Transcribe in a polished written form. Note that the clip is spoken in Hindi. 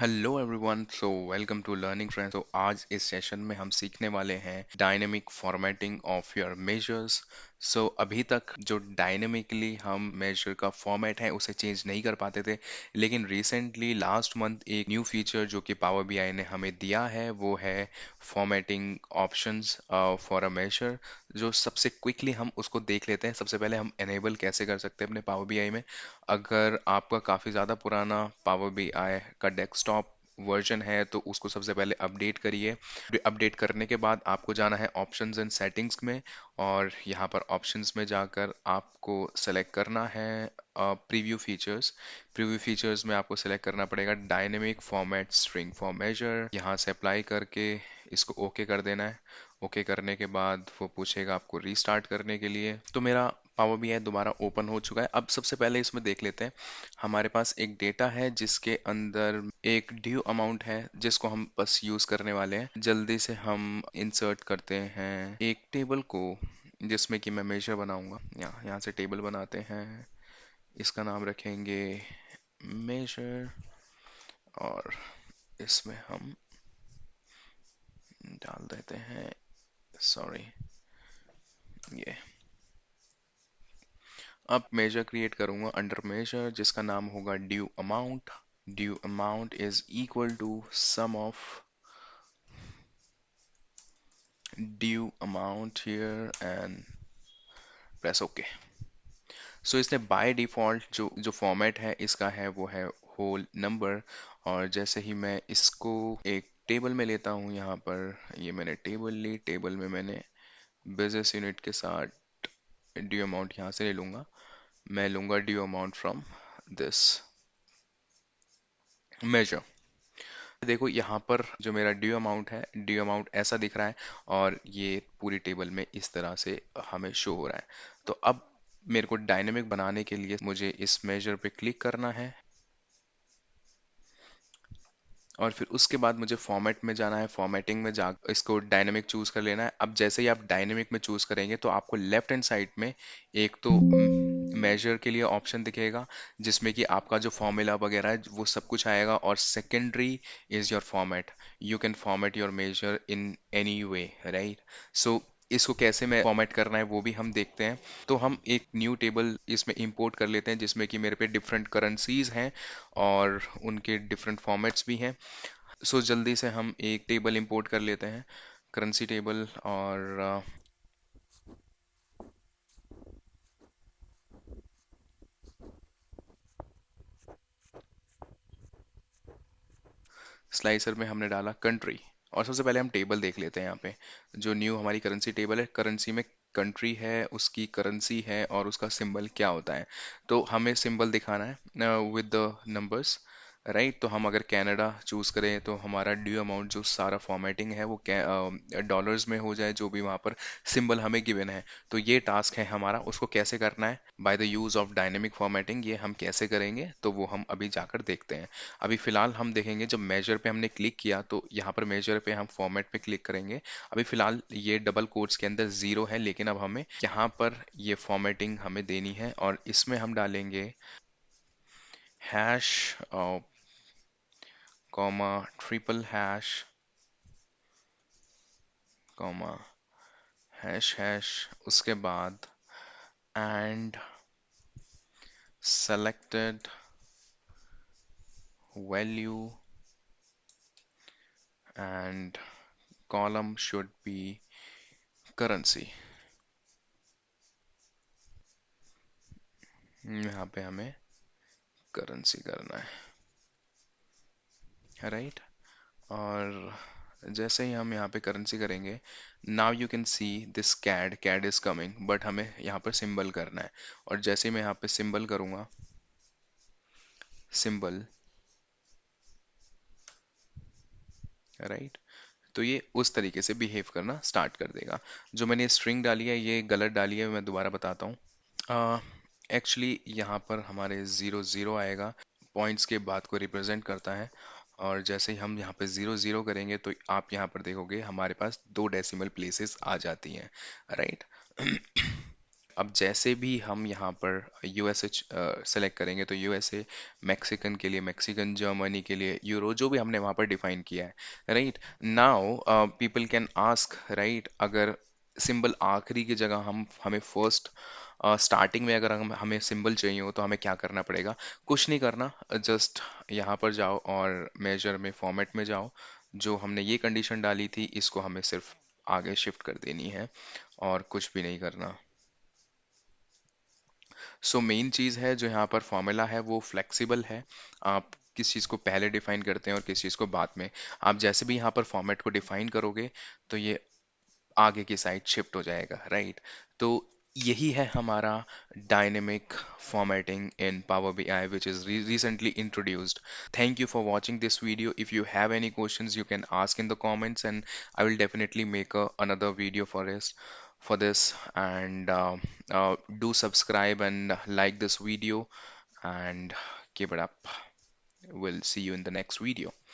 Hello everyone, so welcome to learning friends. तो आज इस सेशन में हम सीखने वाले हैं dynamic formatting of your measures. So अभी तक जो डायनेमिकली हम मेजर का फॉर्मेट है उसे चेंज नहीं कर पाते थे, लेकिन रिसेंटली लास्ट मंथ एक न्यू फीचर जो कि पावर बीआई ने हमें दिया है वो है formatting options for a measure. जो सबसे क्विकली हम उसको देख लेते हैं। सबसे पहले हम एनेबल कैसे कर सकते हैं अपने पावर बीआई में। अगर आपका काफ़ी ज़्यादा पुराना पावर बीआई का डेस्कटॉप वर्जन है तो उसको सबसे पहले अपडेट करिए। अपडेट करने के बाद आपको जाना है ऑप्शंस एंड सेटिंग्स में, और यहाँ पर ऑप्शंस में जाकर आपको सेलेक्ट करना है प्रीव्यू फीचर्स। प्रीव्यू फीचर्स में आपको सेलेक्ट करना पड़ेगा dynamic format string for measure. यहाँ से अप्लाई करके इसको ओके कर देना है। ओके करने के बाद वो पूछेगा आपको रीस्टार्ट करने के लिए। तो मेरा पावर बीआई दोबारा ओपन हो चुका है। अब सबसे पहले इसमें देख लेते हैं। हमारे पास एक डेटा है जिसके अंदर एक ड्यू अमाउंट है जिसको हम बस यूज करने वाले हैं। जल्दी से हम इंसर्ट करते हैं एक टेबल को जिसमें कि मैं मेजर बनाऊंगा। यहाँ से टेबल बनाते हैं। इसका नाम रखेंगे मेजर, और इसमें हम डाल देते हैं, सॉरी, ये। अब मेजर क्रिएट करूंगा अंडर मेजर जिसका नाम होगा due amount. Due amount is equal to sum of due amount here and press okay. So इसने बाय डिफॉल्ट जो जो फॉर्मेट है इसका है वो है होल नंबर। और जैसे ही मैं इसको एक टेबल में लेता हूँ, यहाँ पर ये मैंने टेबल ली। टेबल में मैंने बिजनेस यूनिट के साथ ड्यू अमाउंट यहाँ से ले लूंगा। मैं लूंगा due amount from this measure. देखो यहाँ पर जो मेरा ड्यू अमाउंट है, ड्यू अमाउंट ऐसा दिख रहा है, और ये पूरी टेबल में इस तरह से हमें शो हो रहा है। तो अब मेरे को डायनेमिक बनाने के लिए मुझे इस मेजर पे क्लिक करना है, और फिर उसके बाद मुझे फॉर्मेट में जाना है। फॉर्मेटिंग में जा इसको डायनेमिक चूज कर लेना है। अब जैसे ही आप डायनेमिक में चूज करेंगे तो आपको लेफ्ट हैंड साइड में एक तो मेजर के लिए ऑप्शन दिखेगा जिसमें कि आपका जो फॉर्मूला वगैरह है वो सब कुछ आएगा, और secondary is your format. You can format your measure in any way, right. So इसको कैसे में फॉर्मेट करना है वो भी हम देखते हैं। तो हम एक न्यू टेबल इसमें इंपोर्ट कर लेते हैं जिसमें कि मेरे पे डिफरेंट करेंसीज हैं और उनके डिफरेंट फॉर्मेट्स भी हैं। सो जल्दी से हम एक टेबल इंपोर्ट कर लेते हैं, करेंसी टेबल। और स्लाइसर में हमने डाला कंट्री। और सबसे पहले हम टेबल देख लेते हैं। यहाँ पे जो न्यू हमारी करेंसी टेबल है, करेंसी में कंट्री है, उसकी करेंसी है, और उसका सिंबल क्या होता है। तो हमें सिंबल दिखाना है विद द नंबर्स, राइट। तो हम अगर कनाडा चूज करें तो हमारा ड्यू अमाउंट जो सारा फॉर्मेटिंग है वो डॉलर्स में हो जाए, जो भी वहाँ पर सिंबल हमें गिवन है। तो ये टास्क है हमारा, उसको कैसे करना है by the use of dynamic formatting. ये हम कैसे करेंगे तो वो हम अभी जाकर देखते हैं। अभी फिलहाल हम देखेंगे जब मेजर पे हमने क्लिक किया तो यहाँ पर मेजर पे हम फॉर्मेट पे क्लिक करेंगे। अभी फिलहाल ये डबल कोट्स के अंदर जीरो है, लेकिन अब हमें यहाँ पर ये फॉर्मेटिंग हमें देनी है, और इसमें हम डालेंगे hash comma triple hash comma hash hash, उसके बाद and selected value and column should be currency. यहाँ पे हमें करेंसी करना है, राइट। और जैसे ही हम यहाँ पे करेंसी करेंगे, now you can see this CAD CAD is coming, but हमें यहाँ पर सिंबल करना है। और जैसे ही मैं यहाँ पे सिंबल करूँगा, सिंबल, राइट, तो ये उस तरीके से बिहेव करना स्टार्ट कर देगा। जो मैंने स्ट्रिंग डाली है ये गलत डाली है, मैं दोबारा बताता हूँ। एक्चुअली यहाँ पर हमारे ज़ीरो ज़ीरो आएगा, पॉइंट्स के बाद को रिप्रेजेंट करता है। और जैसे ही हम यहाँ पे ज़ीरो ज़ीरो करेंगे तो आप यहाँ पर देखोगे हमारे पास दो डेसिमल प्लेसेस आ जाती हैं, राइट। अब जैसे भी हम यहाँ पर यूएसए सेलेक्ट करेंगे तो यूएसए, मैक्सिकन के लिए मैक्सिकन, जर्मनी के लिए यूरो, जो भी हमने वहाँ पर डिफाइन किया है, right. Now people can ask, right, अगर सिंबल आखिरी की जगह हम हमें फर्स्ट स्टार्टिंग में अगर हमें सिंबल चाहिए हो तो हमें क्या करना पड़ेगा? कुछ नहीं करना, जस्ट यहाँ पर जाओ और मेजर में फॉर्मेट में जाओ, जो हमने ये कंडीशन डाली थी इसको हमें सिर्फ आगे शिफ्ट कर देनी है और कुछ भी नहीं करना। सो मेन चीज़ है जो यहाँ पर फॉर्मूला है वो फ्लेक्सिबल है। आप किस चीज़ को पहले डिफाइन करते हैं और किस चीज़ को बाद में, आप जैसे भी यहाँ पर फॉर्मेट को डिफाइन करोगे तो ये आगे की साइड शिफ्ट हो जाएगा, राइट। तो यही है हमारा dynamic formatting in Power BI, which is recently introduced. Thank you for watching this video. If you have any questions, you can ask in the comments, and I will definitely make another video for this. And do subscribe and like this video, and keep it up. We'll see you in the next video.